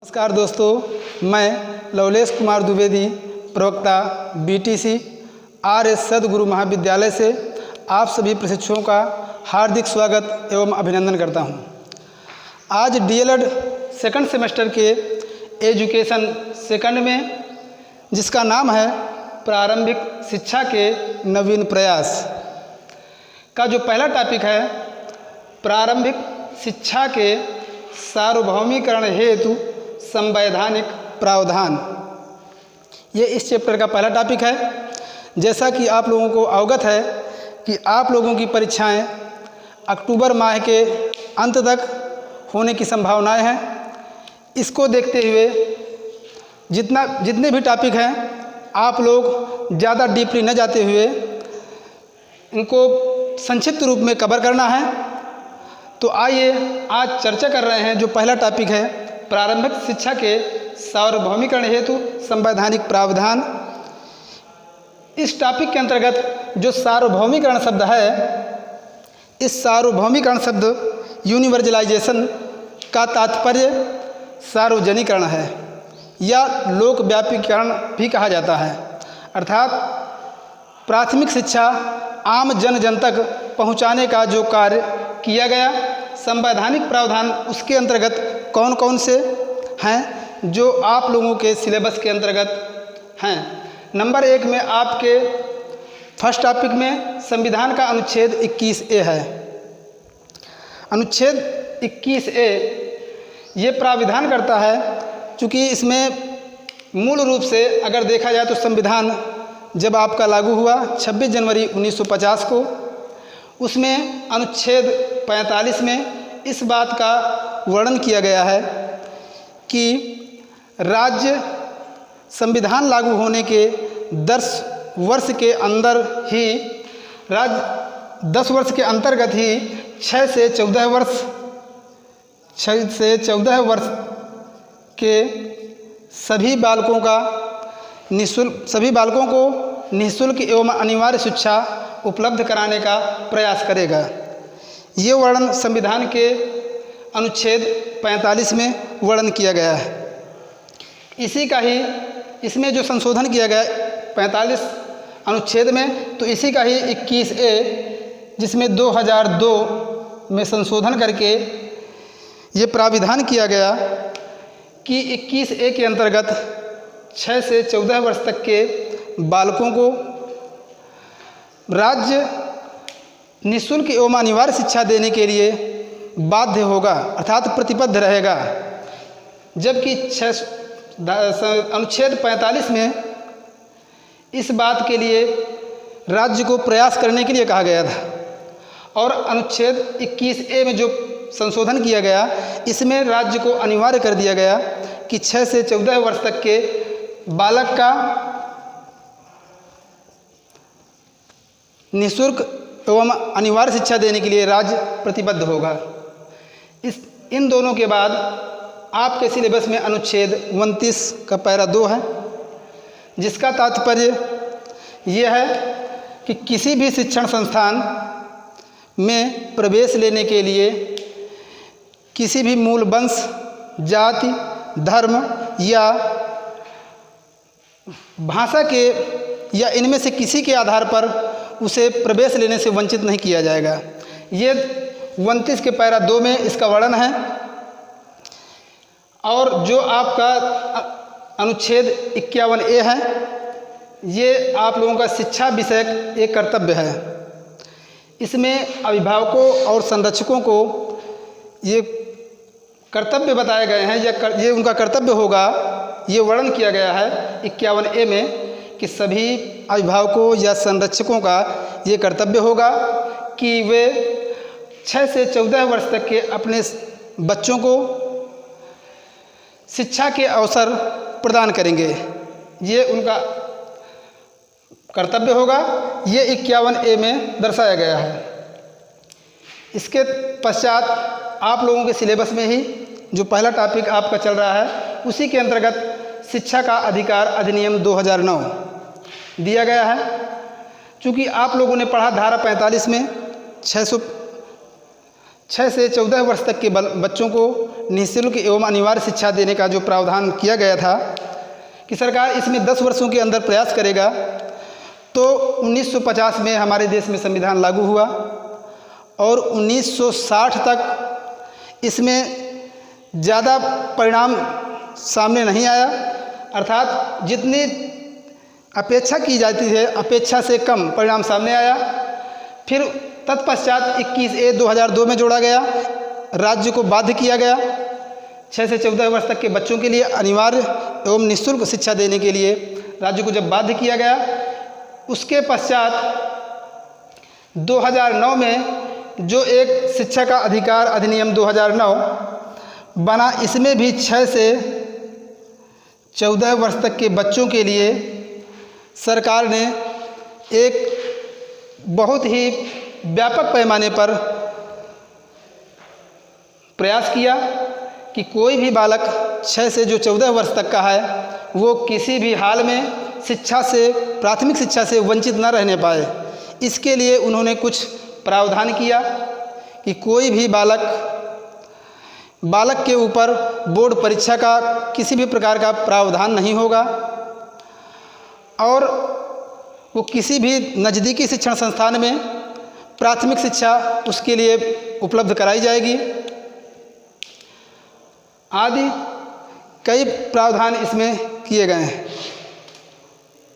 नमस्कार दोस्तों, मैं लवलेश कुमार द्विवेदी, प्रवक्ता बीटीसी आरएस सद्गुरु महाविद्यालय से आप सभी प्रशिक्षुओं का हार्दिक स्वागत एवं अभिनंदन करता हूं। आज डीएलएड सेकंड सेमेस्टर के एजुकेशन सेकंड में, जिसका नाम है प्रारंभिक शिक्षा के नवीन प्रयास, का जो पहला टॉपिक है प्रारंभिक शिक्षा के सार्वभौमिकरण हेतु संवैधानिक प्रावधान, ये इस चैप्टर का पहला टॉपिक है। जैसा कि आप लोगों को अवगत है कि आप लोगों की परीक्षाएं अक्टूबर माह के अंत तक होने की संभावनाएं हैं। इसको देखते हुए जितने भी टॉपिक हैं, आप लोग ज़्यादा डीपली न जाते हुए इनको संक्षिप्त रूप में कवर करना है। तो आइए आज चर्चा कर रहे हैं जो पहला टॉपिक है प्रारंभिक शिक्षा के सार्वभौमिकरण हेतु संवैधानिक प्रावधान। इस टॉपिक के अंतर्गत जो सार्वभौमिकरण शब्द है, इस सार्वभौमिकरण शब्द यूनिवर्सलाइजेशन का तात्पर्य सार्वजनिकरण है या लोकव्यापीकरण भी कहा जाता है। अर्थात प्राथमिक शिक्षा आम जन तक पहुंचाने का जो कार्य किया गया, संवैधानिक प्रावधान उसके अंतर्गत कौन कौन से हैं जो आप लोगों के सिलेबस के अंतर्गत हैं। नंबर 1 में आपके फर्स्ट टॉपिक में संविधान का अनुच्छेद 21A है। अनुच्छेद 21A ये प्राविधान करता है, चूँकि इसमें मूल रूप से अगर देखा जाए तो संविधान जब आपका लागू हुआ 26 जनवरी 1950 को, उसमें अनुच्छेद 45 में इस बात का वर्णन किया गया है कि राज्य संविधान लागू होने के 10 वर्ष के अंदर ही 10 वर्ष के अंतर्गत ही 6 से 14 वर्ष के सभी बालकों को निःशुल्क एवं अनिवार्य शिक्षा उपलब्ध कराने का प्रयास करेगा। ये वर्णन संविधान के अनुच्छेद 45 में वर्णन किया गया है। इसी का ही इसमें जो संशोधन किया गया 45 अनुच्छेद में, तो इसी का ही 21A, जिसमें 2002 में संशोधन करके ये प्राविधान किया गया कि 21A के अंतर्गत 6 से 14 वर्ष तक के बालकों को राज्य निःशुल्क एवं अनिवार्य शिक्षा देने के लिए बाध्य होगा, अर्थात प्रतिबद्ध रहेगा। जबकि अनुच्छेद 45 में इस बात के लिए राज्य को प्रयास करने के लिए कहा गया था, और अनुच्छेद 21A में जो संशोधन किया गया, इसमें राज्य को अनिवार्य कर दिया गया कि 6 से 14 वर्ष तक के बालक का निःशुल्क एवं अनिवार्य शिक्षा देने के लिए राज्य प्रतिबद्ध होगा। इन दोनों के बाद आपके सिलेबस में अनुच्छेद 29 का पैरा 2 है, जिसका तात्पर्य यह है कि किसी भी शिक्षण संस्थान में प्रवेश लेने के लिए किसी भी मूल वंश, जाति, धर्म या भाषा के या इनमें से किसी के आधार पर उसे प्रवेश लेने से वंचित नहीं किया जाएगा। ये 29 के पैरा 2 में इसका वर्णन है। और जो आपका अनुच्छेद 51A है, ये आप लोगों का शिक्षा विषयक एक कर्तव्य है। इसमें अभिभावकों और संरक्षकों को ये कर्तव्य बताए गए हैं, ये उनका कर्तव्य होगा। ये वर्णन किया गया है 51A में कि सभी अभिभावकों या संरक्षकों का ये कर्तव्य होगा कि वे 6 से 14 वर्ष तक के अपने बच्चों को शिक्षा के अवसर प्रदान करेंगे। ये उनका कर्तव्य होगा। ये 51A में दर्शाया गया है। इसके पश्चात आप लोगों के सिलेबस में ही जो पहला टॉपिक आपका चल रहा है, उसी के अंतर्गत शिक्षा का अधिकार अधिनियम 2009 दिया गया है। चूँकि आप लोगों ने पढ़ा धारा 45 में 6 से 14 वर्ष तक के बच्चों को निःशुल्क एवं अनिवार्य शिक्षा देने का जो प्रावधान किया गया था कि सरकार इसमें 10 वर्षों के अंदर प्रयास करेगा, तो 1950 में हमारे देश में संविधान लागू हुआ और 1960 तक इसमें ज़्यादा परिणाम सामने नहीं आया, अर्थात जितनी अपेक्षा की जाती है अपेक्षा से कम परिणाम सामने आया। फिर तत्पश्चात 21A/2002 में जोड़ा गया, राज्य को बाध्य किया गया 6 से 14 वर्ष तक के बच्चों के लिए अनिवार्य एवं निःशुल्क शिक्षा देने के लिए राज्य को जब बाध्य किया गया, उसके पश्चात 2009 में जो एक शिक्षा का अधिकार अधिनियम 2009 बना, इसमें भी 6 से 14 वर्ष तक के बच्चों के लिए सरकार ने एक बहुत ही व्यापक पैमाने पर प्रयास किया कि कोई भी बालक 6 से जो 14 वर्ष तक का है वो किसी भी हाल में शिक्षा से, प्राथमिक शिक्षा से वंचित न रहने पाए। इसके लिए उन्होंने कुछ प्रावधान किया कि कोई भी बालक के ऊपर बोर्ड परीक्षा का किसी भी प्रकार का प्रावधान नहीं होगा और वो किसी भी नज़दीकी शिक्षण संस्थान में प्राथमिक शिक्षा उसके लिए उपलब्ध कराई जाएगी आदि कई प्रावधान इसमें किए गए हैं।